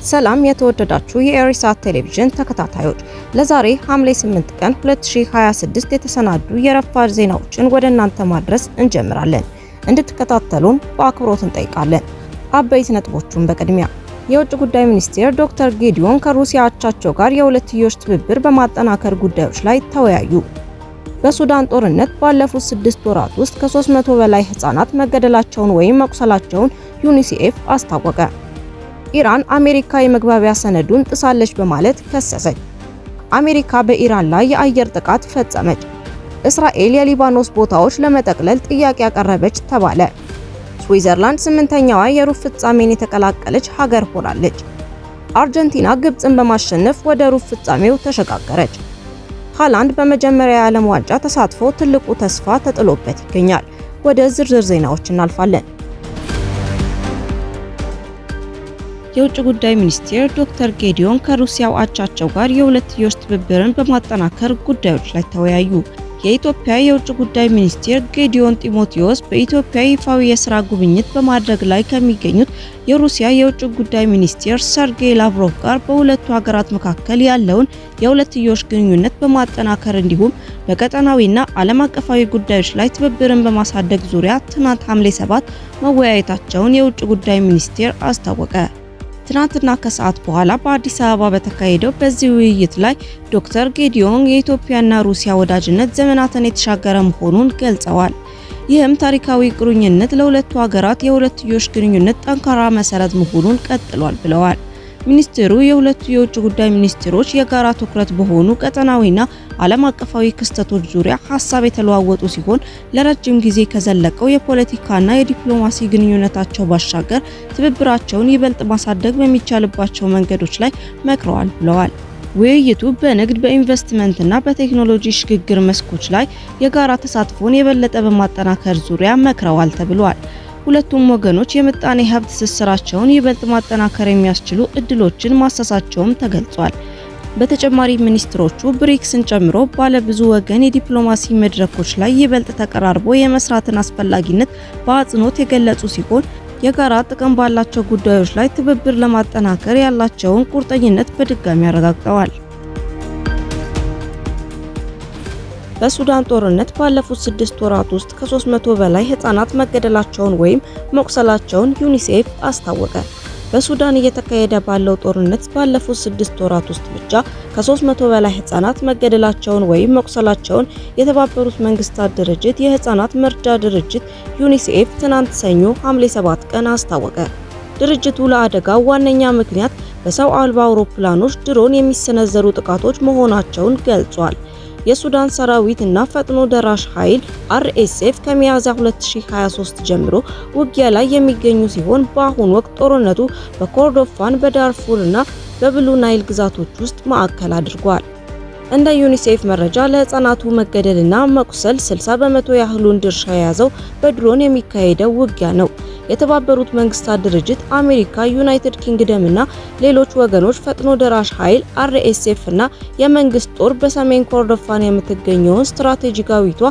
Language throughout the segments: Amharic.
ሰላም የተወደዳችሁ የኤሪሳት ቴሌቪዥን ተከታታዮች፣ ለዛሬ ሐምሌ 8 ቀን 2026 የተሰናዱ የረፋድ ዜናዎችን ወደ እናንተ ማድረስ እንጀምራለን። እንድትከታተሉን በአክብሮት እንጠይቃለን። አበይት ነጥቦቹን በቅድሚያ የውጭ ጉዳይ ሚኒስቴር ዶክተር ጌዲዮን ከሩሲያ አቻቸው ጋር የሁለትዮሽ ትብብር በማጠናከር ጉዳዮች ላይ ተወያዩ። በሱዳን ጦርነት ባለፉት 6 ወራት ውስጥ ከ300 በላይ ህጻናት መገደላቸውን ወይም መቁሰላቸውን ዩኒሴፍ አስታወቀ። ኢራን አሜሪካ የመግባቢያ ሰነዱን ጥሳለች በማለት ከሰሰች። አሜሪካ በኢራን ላይ የአየር ጥቃት ፈጸመች። እስራኤል የሊባኖስ ቦታዎች ለመጠቅለል ጥያቄ ያቀረበች ተባለ። ስዊዘርላንድ 8ኛዋ የሩብ ፍጻሜን የተቀላቀለች ሀገር ሆናለች። አርጀንቲና ግብፅን በማሸነፍ ወደ ሩብ ፍጻሜው ተሸጋገረች። ሃላንድ በመጀመሪያ የዓለም ዋንጫ ተሳትፎ ትልቁ ተስፋ ተጥሎበት ይገኛል። ወደ ዝርዝር ዜናዎች እናልፋለን። የውጭ ጉዳይ ሚኒስቴር ዶክተር ጌዲዮን ከሩሲያው አቻቸው ጋር የሁለትዮሽ ትብብርን በማጠናከር ጉዳዮች ላይ ተወያዩ። የኢትዮጵያ የውጭ ጉዳይ ሚኒስቴር ጌዲዮን ጢሞቴዎስ በኢትዮጵያ ይፋዊ የሥራ ጉብኝት በማድረግ ላይ ከሚገኙት የሩሲያ የውጭ ጉዳይ ሚኒስቴር ሰርጌይ ላቭሮቭ ጋር በሁለቱ ሀገራት መካከል ያለውን የሁለትዮሽ ግንኙነት በማጠናከር እንዲሁም በቀጠናዊና ዓለም አቀፋዊ ጉዳዮች ላይ ትብብርን በማሳደግ ዙሪያ ትናንት ሐምሌ 7 መወያየታቸውን የውጭ ጉዳይ ሚኒስቴር አስታወቀ። ትናንትና ከሰዓት በኋላ በአዲስ አበባ በተካሄደው በዚህ ውይይት ላይ ዶክተር ጌዲዮን የኢትዮጵያና ሩሲያ ወዳጅነት ዘመናትን የተሻገረ መሆኑን ገልጸዋል። ይህም ታሪካዊ ቁርኝነት ለሁለቱ ሀገራት የሁለትዮሽ ግንኙነት ጠንካራ መሰረት መሆኑን ቀጥሏል ብለዋል። ሚኒስትሩ የሁለቱ የውጭ ጉዳይ ሚኒስትሮች የጋራ ትኩረት በሆኑ ቀጠናዊና ዓለም አቀፋዊ ክስተቶች ዙሪያ ሀሳብ የተለዋወጡ ሲሆን ለረጅም ጊዜ ከዘለቀው የፖለቲካና የዲፕሎማሲ ግንኙነታቸው ባሻገር ትብብራቸውን ይበልጥ ማሳደግ በሚቻልባቸው መንገዶች ላይ መክረዋል ብለዋል። ውይይቱ በንግድ፣ በኢንቨስትመንትና በቴክኖሎጂ ሽግግር መስኮች ላይ የጋራ ተሳትፎን የበለጠ በማጠናከር ዙሪያ መክረዋል ተብሏል። ሁለቱም ወገኖች የምጣኔ ሀብት ትስስራቸውን ይበልጥ ማጠናከር የሚያስችሉ እድሎችን ማሳሳቸውም ተገልጿል። በተጨማሪ ሚኒስትሮቹ ብሪክስን ጨምሮ ባለ ብዙ ወገን የዲፕሎማሲ መድረኮች ላይ ይበልጥ ተቀራርቦ የመስራትን አስፈላጊነት በአጽንኦት የገለጹ ሲሆን የጋራ ጥቅም ባላቸው ጉዳዮች ላይ ትብብር ለማጠናከር ያላቸውን ቁርጠኝነት በድጋሚ አረጋግጠዋል። በሱዳን ጦርነት ባለፉት 6 ወራት ውስጥ ከ300 በላይ ህጻናት መገደላቸውን ወይም መቁሰላቸውን ዩኒሴፍ አስታወቀ። በሱዳን እየተካሄደ ባለው ጦርነት ባለፉት 6 ወራት ውስጥ ብቻ ከ300 በላይ ህጻናት መገደላቸውን ወይም መቁሰላቸውን የተባበሩት መንግስታት ድርጅት የህጻናት መርጃ ድርጅት ዩኒሴፍ ትናንት ሰኞ ሐምሌ 7 ቀን አስታወቀ። ድርጅቱ ለአደጋው ዋነኛ ምክንያት በሰው አልባ አውሮፕላኖች ድሮን የሚሰነዘሩ ጥቃቶች መሆናቸውን ገልጿል። የሱዳን ሰራዊት እና ፈጥኖ ደራሽ ኃይል RSF ከሚያዝያ 2023 ጀምሮ ውጊያ ላይ የሚገኙ ሲሆን በአሁኑ ወቅት ጦርነቱ በኮርዶፋን፣ በዳርፉር እና በብሉ ናይል ግዛቶች ውስጥ ማዕከል አድርጓል። እንደ ዩኒሴፍ መረጃ ለህፃናቱ መገደልና መቁሰል 60 በመቶ ያህሉን ድርሻ የያዘው በድሮን የሚካሄደው ውጊያ ነው። የተባበሩት መንግስታት ድርጅት፣ አሜሪካ፣ ዩናይትድ ኪንግደም እና ሌሎች ወገኖች ፈጥኖ ደራሽ ኃይል RSF እና የመንግስት ጦር በሰሜን ኮርዶፋን የምትገኘውን ስትራቴጂካዊቷ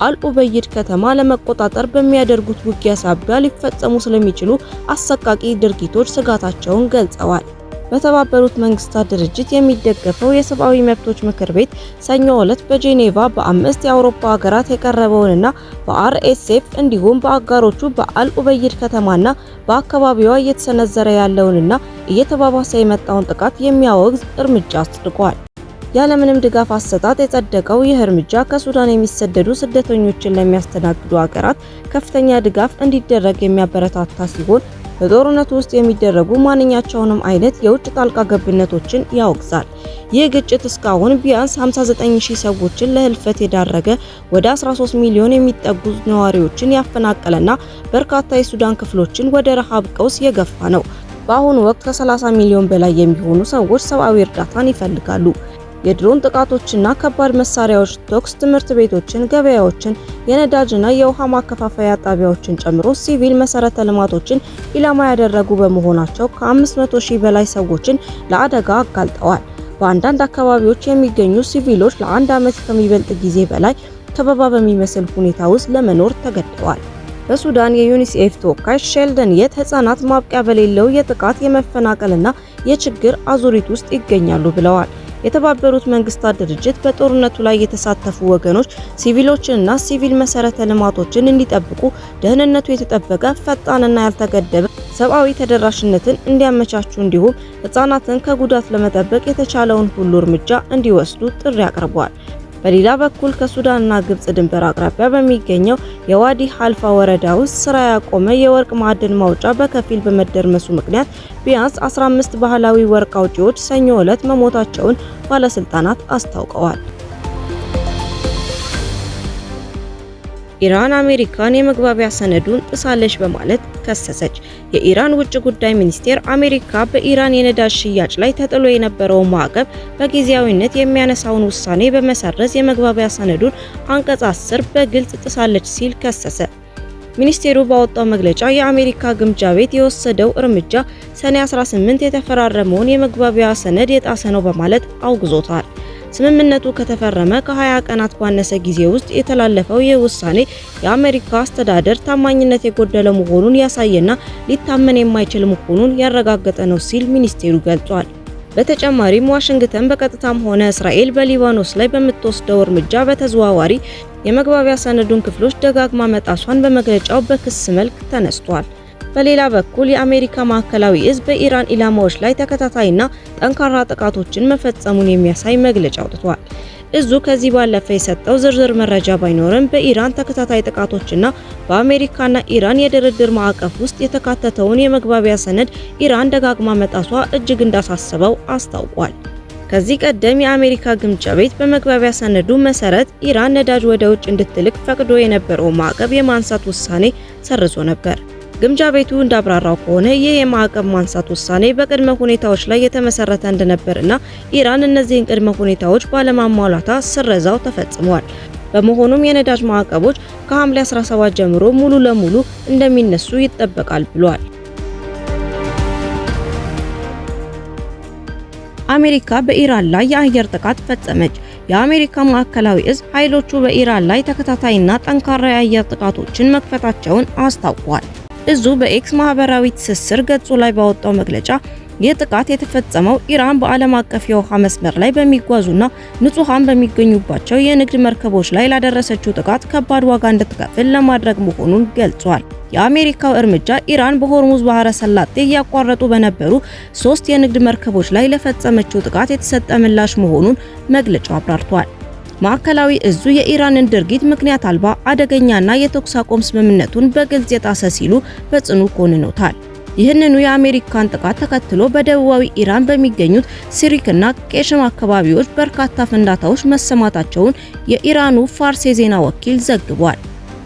አልኡበይድ ከተማ ለመቆጣጠር በሚያደርጉት ውጊያ ሳቢያ ሊፈጸሙ ስለሚችሉ አሰቃቂ ድርጊቶች ስጋታቸውን ገልጸዋል። በተባበሩት መንግስታት ድርጅት የሚደገፈው የሰብአዊ መብቶች ምክር ቤት ሰኞ ዕለት በጄኔቫ በ5 የአውሮፓ ሀገራት የቀረበውንና በRSF እንዲሁም በአጋሮቹ በአልኡበይድ ከተማና በአካባቢዋ እየተሰነዘረ ያለውንና እየተባባሰ የመጣውን ጥቃት የሚያወግዝ እርምጃ አጽድቋል። ያለምንም ድጋፍ አሰጣጥ የጸደቀው ይህ እርምጃ ከሱዳን የሚሰደዱ ስደተኞችን ለሚያስተናግዱ ሀገራት ከፍተኛ ድጋፍ እንዲደረግ የሚያበረታታ ሲሆን በጦርነቱ ውስጥ የሚደረጉ ማንኛቸውንም አይነት የውጭ ጣልቃ ገብነቶችን ያወግዛል። ይህ ግጭት እስካሁን ቢያንስ 59000 ሰዎችን ለህልፈት የዳረገ፣ ወደ 13 ሚሊዮን የሚጠጉ ነዋሪዎችን ያፈናቀለና በርካታ የሱዳን ክፍሎችን ወደ ረሃብ ቀውስ የገፋ ነው። በአሁኑ ወቅት ከ30 ሚሊዮን በላይ የሚሆኑ ሰዎች ሰብአዊ እርዳታን ይፈልጋሉ። የድሮን ጥቃቶችና ከባድ መሳሪያዎች ተኩስ ትምህርት ቤቶችን፣ ገበያዎችን፣ የነዳጅና የውሃ ማከፋፈያ ጣቢያዎችን ጨምሮ ሲቪል መሰረተ ልማቶችን ኢላማ ያደረጉ በመሆናቸው ከ500,000 በላይ ሰዎችን ለአደጋ አጋልጠዋል። በአንዳንድ አካባቢዎች የሚገኙ ሲቪሎች ለ1 ዓመት ከሚበልጥ ጊዜ በላይ ከበባ በሚመስል ሁኔታ ውስጥ ለመኖር ተገደዋል። በሱዳን የዩኒሴፍ ተወካይ ሼልደን የት ህጻናት ማብቂያ በሌለው የጥቃት የመፈናቀልና የችግር አዙሪት ውስጥ ይገኛሉ ብለዋል። የተባበሩት መንግስታት ድርጅት በጦርነቱ ላይ የተሳተፉ ወገኖች ሲቪሎችንና ሲቪል መሰረተ ልማቶችን እንዲጠብቁ ደህንነቱ የተጠበቀ ፈጣንና ያልተገደበ ሰብአዊ ተደራሽነትን እንዲያመቻቹ እንዲሁም ህጻናትን ከጉዳት ለመጠበቅ የተቻለውን ሁሉ እርምጃ እንዲወስዱ ጥሪ አቅርበዋል። በሌላ በኩል ከሱዳንና ግብጽ ድንበር አቅራቢያ በሚገኘው የዋዲ ሀልፋ ወረዳ ውስጥ ስራ ያቆመ የወርቅ ማዕድን ማውጫ በከፊል በመደርመሱ ምክንያት ቢያንስ 15 ባህላዊ ወርቅ አውጪዎች ሰኞ ዕለት መሞታቸውን ባለስልጣናት አስታውቀዋል። ኢራን አሜሪካን የመግባቢያ ሰነዱን ጥሳለች በማለት ከሰሰች። የኢራን ውጭ ጉዳይ ሚኒስቴር አሜሪካ በኢራን የነዳጅ ሽያጭ ላይ ተጥሎ የነበረውን ማዕቀብ በጊዜያዊነት የሚያነሳውን ውሳኔ በመሰረዝ የመግባቢያ ሰነዱን አንቀጽ 10 በግልጽ ጥሳለች ሲል ከሰሰ። ሚኒስቴሩ ባወጣው መግለጫ የአሜሪካ ግምጃ ቤት የወሰደው እርምጃ ሰኔ 18 የተፈራረመውን የመግባቢያ ሰነድ የጣሰ ነው በማለት አውግዞታል። ስምምነቱ ከተፈረመ ከ20 ቀናት ባነሰ ጊዜ ውስጥ የተላለፈው ይህ ውሳኔ የአሜሪካ አስተዳደር ታማኝነት የጎደለው መሆኑን ያሳየና ሊታመን የማይችል መሆኑን ያረጋገጠ ነው ሲል ሚኒስቴሩ ገልጿል። በተጨማሪም ዋሽንግተን በቀጥታም ሆነ እስራኤል በሊባኖስ ላይ በምትወስደው እርምጃ በተዘዋዋሪ የመግባቢያ ሰነዱን ክፍሎች ደጋግማ መጣሷን በመግለጫው በክስ መልክ ተነስቷል። በሌላ በኩል የአሜሪካ ማዕከላዊ እዝ በኢራን ኢላማዎች ላይ ተከታታይና ጠንካራ ጥቃቶችን መፈጸሙን የሚያሳይ መግለጫ አውጥቷል። እዙ ከዚህ ባለፈ የሰጠው ዝርዝር መረጃ ባይኖርም በኢራን ተከታታይ ጥቃቶችና በአሜሪካና ኢራን የድርድር ማዕቀፍ ውስጥ የተካተተውን የመግባቢያ ሰነድ ኢራን ደጋግማ መጣሷ እጅግ እንዳሳሰበው አስታውቋል። ከዚህ ቀደም የአሜሪካ ግምጃ ቤት በመግባቢያ ሰነዱ መሰረት ኢራን ነዳጅ ወደ ውጭ እንድትልክ ፈቅዶ የነበረው ማዕቀብ የማንሳት ውሳኔ ሰርዞ ነበር። ግምጃ ቤቱ እንዳብራራው ከሆነ ይህ የማዕቀብ ማንሳት ውሳኔ በቅድመ ሁኔታዎች ላይ የተመሰረተ እንደነበርና ኢራን እነዚህን ቅድመ ሁኔታዎች ባለማሟላታ ስረዛው ተፈጽሟል። በመሆኑም የነዳጅ ማዕቀቦች ከሐምሌ 17 ጀምሮ ሙሉ ለሙሉ እንደሚነሱ ይጠበቃል ብሏል። አሜሪካ በኢራን ላይ የአየር ጥቃት ፈጸመች። የአሜሪካ ማዕከላዊ እዝ ኃይሎቹ በኢራን ላይ ተከታታይና ጠንካራ የአየር ጥቃቶችን መክፈታቸውን አስታውቋል። እዙ በኤክስ ማህበራዊ ትስስር ገጹ ላይ ባወጣው መግለጫ ይህ ጥቃት የተፈጸመው ኢራን በዓለም አቀፍ የውሃ መስመር ላይ በሚጓዙና ንጹሃን በሚገኙባቸው የንግድ መርከቦች ላይ ላደረሰችው ጥቃት ከባድ ዋጋ እንድትከፍል ለማድረግ መሆኑን ገልጿል። የአሜሪካው እርምጃ ኢራን በሆርሙዝ ባህረ ሰላጤ እያቋረጡ በነበሩ 3 የንግድ መርከቦች ላይ ለፈጸመችው ጥቃት የተሰጠ ምላሽ መሆኑን መግለጫው አብራርቷል። ማዕከላዊ እዙ የኢራንን ድርጊት ምክንያት አልባ አደገኛና የተኩስ አቁም ስምምነቱን በግልጽ የጣሰ ሲሉ በጽኑ ኮንነውታል። ይህንኑ የአሜሪካን ጥቃት ተከትሎ በደቡባዊ ኢራን በሚገኙት ሲሪክና ቄሽም አካባቢዎች በርካታ ፍንዳታዎች መሰማታቸውን የኢራኑ ፋርስ የዜና ወኪል ዘግቧል።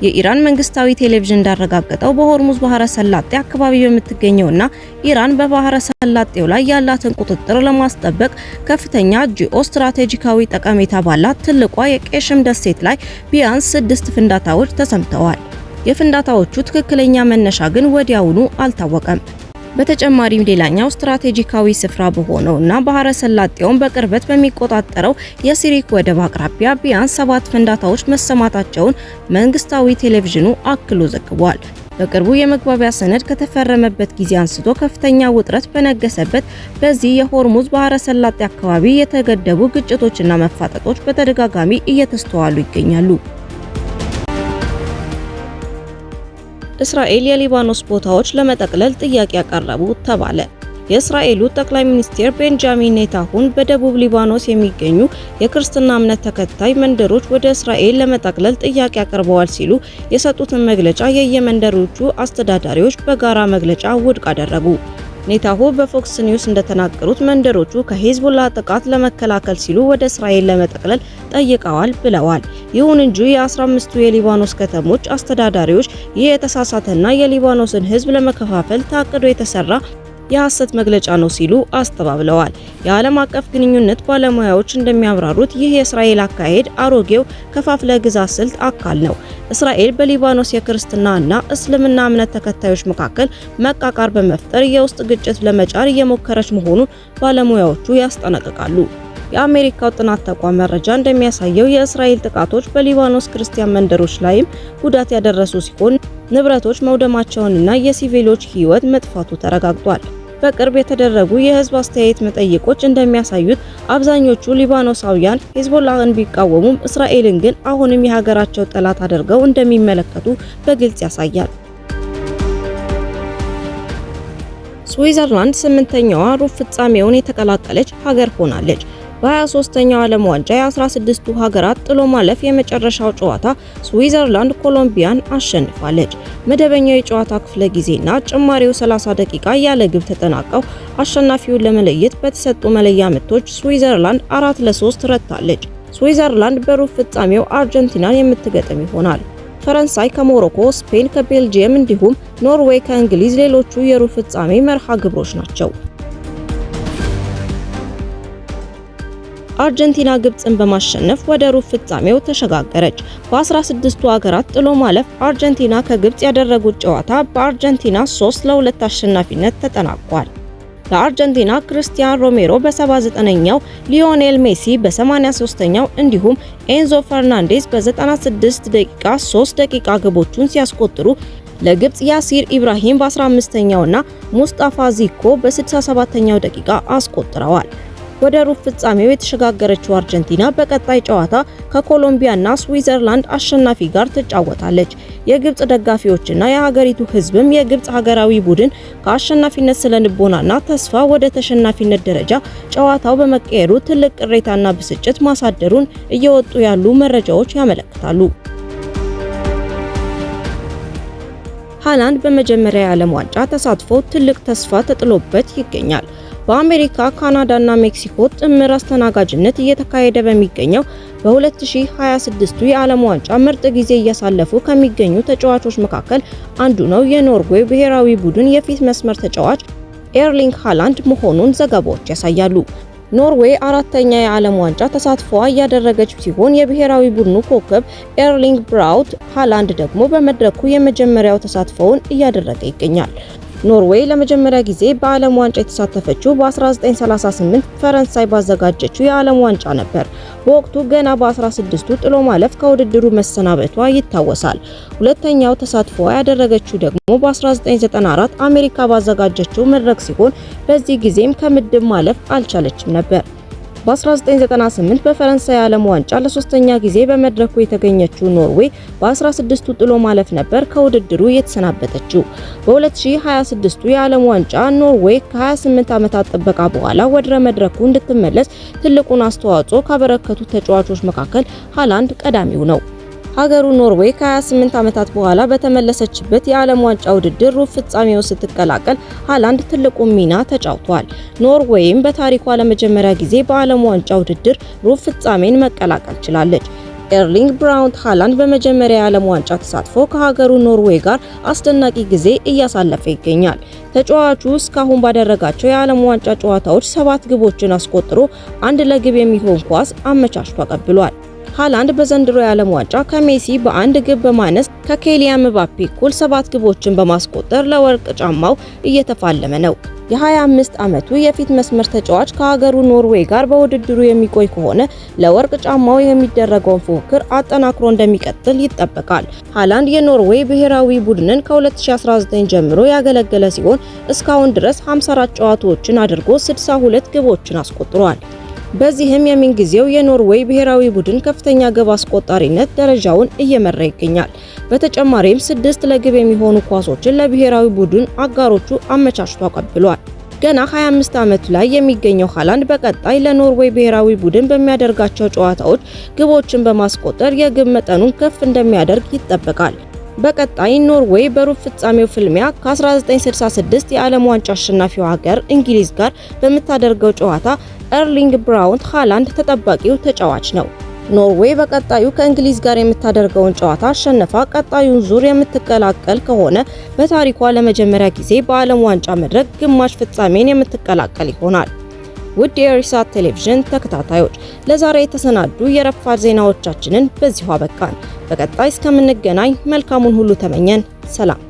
የኢራን መንግስታዊ ቴሌቪዥን እንዳረጋገጠው በሆርሙዝ ባህረ ሰላጤ አካባቢ በምትገኘውና ኢራን በባህረ ሰላጤው ላይ ያላትን ቁጥጥር ለማስጠበቅ ከፍተኛ ጂኦ ስትራቴጂካዊ ጠቀሜታ ባላት ትልቋ የቄሽም ደሴት ላይ ቢያንስ 6 ፍንዳታዎች ተሰምተዋል። የፍንዳታዎቹ ትክክለኛ መነሻ ግን ወዲያውኑ አልታወቀም። በተጨማሪም ሌላኛው ስትራቴጂካዊ ስፍራ በሆነውና ባህረ ሰላጤውን በቅርበት በሚቆጣጠረው የሲሪክ ወደብ አቅራቢያ ቢያንስ 7 ፍንዳታዎች መሰማታቸውን መንግስታዊ ቴሌቪዥኑ አክሎ ዘግቧል። በቅርቡ የመግባቢያ ሰነድ ከተፈረመበት ጊዜ አንስቶ ከፍተኛ ውጥረት በነገሰበት በዚህ የሆርሙዝ ባህረ ሰላጤ አካባቢ የተገደቡ ግጭቶችና መፋጠጦች በተደጋጋሚ እየተስተዋሉ ይገኛሉ። እስራኤል የሊባኖስ ቦታዎች ለመጠቅለል ጥያቄ ያቀረቡ ተባለ። የእስራኤሉ ጠቅላይ ሚኒስትር ቤንጃሚን ኔታንያሁ በደቡብ ሊባኖስ የሚገኙ የክርስትና እምነት ተከታይ መንደሮች ወደ እስራኤል ለመጠቅለል ጥያቄ አቅርበዋል ሲሉ የሰጡትን መግለጫ የየመንደሮቹ አስተዳዳሪዎች በጋራ መግለጫ ውድቅ አደረጉ። ኔታንያሁ በፎክስ ኒውስ እንደተናገሩት መንደሮቹ ከሂዝቦላ ጥቃት ለመከላከል ሲሉ ወደ እስራኤል ለመጠቅለል ጠይቀዋል ብለዋል። ይሁን እንጂ የ15ቱ የሊባኖስ ከተሞች አስተዳዳሪዎች ይህ የተሳሳተና የሊባኖስን ሕዝብ ለመከፋፈል ታቅዶ የተሰራ የሐሰት መግለጫ ነው ሲሉ አስተባብለዋል። የዓለም አቀፍ ግንኙነት ባለሙያዎች እንደሚያብራሩት ይህ የእስራኤል አካሄድ አሮጌው ከፋፍለ ግዛት ስልት አካል ነው። እስራኤል በሊባኖስ የክርስትናና እስልምና እምነት ተከታዮች መካከል መቃቃር በመፍጠር የውስጥ ግጭት ለመጫር እየሞከረች መሆኑን ባለሙያዎቹ ያስጠነቅቃሉ። የአሜሪካው ጥናት ተቋም መረጃ እንደሚያሳየው የእስራኤል ጥቃቶች በሊባኖስ ክርስቲያን መንደሮች ላይም ጉዳት ያደረሱ ሲሆን ንብረቶች መውደማቸውንና የሲቪሎች ሕይወት መጥፋቱ ተረጋግጧል። በቅርብ የተደረጉ የህዝብ አስተያየት መጠይቆች እንደሚያሳዩት አብዛኞቹ ሊባኖሳውያን ሄዝቦላህን ቢቃወሙም እስራኤልን ግን አሁንም የሀገራቸው ጠላት አድርገው እንደሚመለከቱ በግልጽ ያሳያል። ስዊዘርላንድ 8ኛዋ ሩብ ፍጻሜውን የተቀላቀለች ሀገር ሆናለች። በ23ኛው ዓለም ዋንጫ የ16ቱ ሀገራት ጥሎ ማለፍ የመጨረሻው ጨዋታ ስዊዘርላንድ ኮሎምቢያን አሸንፋለች። መደበኛው የጨዋታ ክፍለ ጊዜና ጭማሪው 30 ደቂቃ ያለ ግብ ተጠናቀው አሸናፊውን ለመለየት በተሰጡ መለያ ምቶች ስዊዘርላንድ 4-3 ረታለች። ስዊዘርላንድ በሩብ ፍጻሜው አርጀንቲናን የምትገጥም ይሆናል። ፈረንሳይ ከሞሮኮ፣ ስፔን ከቤልጂየም እንዲሁም ኖርዌይ ከእንግሊዝ ሌሎቹ የሩብ ፍጻሜ መርሃ ግብሮች ናቸው። አርጀንቲና ግብጽን በማሸነፍ ወደ ሩብ ፍጻሜው ተሸጋገረች። በ16ቱ ሀገራት ጥሎ ማለፍ አርጀንቲና ከግብጽ ያደረጉት ጨዋታ በአርጀንቲና 3-2 አሸናፊነት ተጠናቋል። ለአርጀንቲና ክርስቲያን ሮሜሮ በ79ኛው፣ ሊዮኔል ሜሲ በ83ኛው እንዲሁም ኤንዞ ፈርናንዴዝ በ96 ደቂቃ 3 ደቂቃ ግቦቹን ሲያስቆጥሩ ለግብጽ ያሲር ኢብራሂም በ15ኛውና ሙስጣፋ ዚኮ በ67ኛው ደቂቃ አስቆጥረዋል። ወደ ሩብ ፍጻሜው የተሸጋገረችው አርጀንቲና በቀጣይ ጨዋታ ከኮሎምቢያና ስዊዘርላንድ አሸናፊ ጋር ትጫወታለች። የግብጽ ደጋፊዎችና የሀገሪቱ ሕዝብም የግብጽ ሀገራዊ ቡድን ከአሸናፊነት ስነልቦናና ተስፋ ወደ ተሸናፊነት ደረጃ ጨዋታው በመቀየሩ ትልቅ ቅሬታና ብስጭት ማሳደሩን እየወጡ ያሉ መረጃዎች ያመለክታሉ። ሃላንድ በመጀመሪያ የዓለም ዋንጫ ተሳትፎ ትልቅ ተስፋ ተጥሎበት ይገኛል። በአሜሪካ፣ ካናዳና ሜክሲኮ ጥምር አስተናጋጅነት እየተካሄደ በሚገኘው በ2026ቱ የዓለም ዋንጫ ምርጥ ጊዜ እያሳለፉ ከሚገኙ ተጫዋቾች መካከል አንዱ ነው የኖርዌይ ብሔራዊ ቡድን የፊት መስመር ተጫዋች ኤርሊንግ ሃላንድ መሆኑን ዘገባዎች ያሳያሉ። ኖርዌይ አራተኛ የዓለም ዋንጫ ተሳትፎዋ እያደረገች ሲሆን የብሔራዊ ቡድኑ ኮከብ ኤርሊንግ ብራውት ሃላንድ ደግሞ በመድረኩ የመጀመሪያው ተሳትፎውን እያደረገ ይገኛል። ኖርዌይ ለመጀመሪያ ጊዜ በዓለም ዋንጫ የተሳተፈችው በ1938 ፈረንሳይ ባዘጋጀችው የዓለም ዋንጫ ነበር። በወቅቱ ገና በ16ቱ ጥሎ ማለፍ ከውድድሩ መሰናበቷ ይታወሳል። ሁለተኛው ተሳትፎ ያደረገችው ደግሞ በ1994 አሜሪካ ባዘጋጀችው መድረክ ሲሆን በዚህ ጊዜም ከምድብ ማለፍ አልቻለችም ነበር። በ1998 በፈረንሳይ ዓለም ዋንጫ ለሶስተኛ ጊዜ በመድረኩ የተገኘችው ኖርዌይ በ16ቱ ጥሎ ማለፍ ነበር ከውድድሩ የተሰናበተችው። በ2026ቱ የዓለም ዋንጫ ኖርዌይ ከ28 ዓመታት ጥበቃ በኋላ ወደ መድረኩ እንድትመለስ ትልቁን አስተዋጽኦ ካበረከቱ ተጫዋቾች መካከል ሃላንድ ቀዳሚው ነው። ሀገሩ ኖርዌይ ከ28 ዓመታት በኋላ በተመለሰችበት የዓለም ዋንጫ ውድድር ሩብ ፍጻሜው ስትቀላቀል ሃላንድ ትልቁን ሚና ተጫውቷል። ኖርዌይም በታሪኳ ለመጀመሪያ ጊዜ በዓለም ዋንጫ ውድድር ሩብ ፍጻሜን መቀላቀል ችላለች። ኤርሊንግ ብራውት ሃላንድ በመጀመሪያ የዓለም ዋንጫ ተሳትፎ ከሀገሩ ኖርዌይ ጋር አስደናቂ ጊዜ እያሳለፈ ይገኛል። ተጫዋቹ እስካሁን ባደረጋቸው የዓለም ዋንጫ ጨዋታዎች 7 ግቦችን አስቆጥሮ አንድ ለግብ የሚሆን ኳስ አመቻችቶ አቀብሏል። ሃላንድ በዘንድሮ የዓለም ዋንጫ ከሜሲ በአንድ ግብ በማነስ ከኬሊያን ምባፔ እኩል 7 ግቦችን በማስቆጠር ለወርቅ ጫማው እየተፋለመ ነው። የ25 ዓመቱ የፊት መስመር ተጫዋች ከሀገሩ ኖርዌይ ጋር በውድድሩ የሚቆይ ከሆነ ለወርቅ ጫማው የሚደረገውን ፉክክር አጠናክሮ እንደሚቀጥል ይጠበቃል። ሃላንድ የኖርዌይ ብሔራዊ ቡድንን ከ2019 ጀምሮ ያገለገለ ሲሆን እስካሁን ድረስ 54 ጨዋታዎችን አድርጎ 62 ግቦችን አስቆጥሯል። በዚህም የምንጊዜው የኖርዌይ ብሔራዊ ቡድን ከፍተኛ ግብ አስቆጣሪነት ደረጃውን እየመራ ይገኛል። በተጨማሪም 6 ለግብ የሚሆኑ ኳሶችን ለብሔራዊ ቡድን አጋሮቹ አመቻችቶ አቀብሏል። ገና 25 ዓመቱ ላይ የሚገኘው ሃላንድ በቀጣይ ለኖርዌይ ብሔራዊ ቡድን በሚያደርጋቸው ጨዋታዎች ግቦችን በማስቆጠር የግብ መጠኑን ከፍ እንደሚያደርግ ይጠበቃል። በቀጣይ ኖርዌይ በሩብ ፍጻሜው ፍልሚያ ከ1966 የዓለም ዋንጫ አሸናፊው ሀገር እንግሊዝ ጋር በምታደርገው ጨዋታ ኤርሊንግ ብራውት ሃላንድ ተጠባቂው ተጫዋች ነው። ኖርዌይ በቀጣዩ ከእንግሊዝ ጋር የምታደርገውን ጨዋታ አሸንፋ ቀጣዩን ዙር የምትቀላቀል ከሆነ በታሪኳ ለመጀመሪያ ጊዜ በዓለም ዋንጫ መድረክ ግማሽ ፍጻሜን የምትቀላቀል ይሆናል። ውድ የኢሳት ቴሌቪዥን ተከታታዮች ለዛሬ የተሰናዱ የረፋድ ዜናዎቻችንን በዚሁ አበቃን። በቀጣይ እስከምንገናኝ መልካሙን ሁሉ ተመኘን። ሰላም።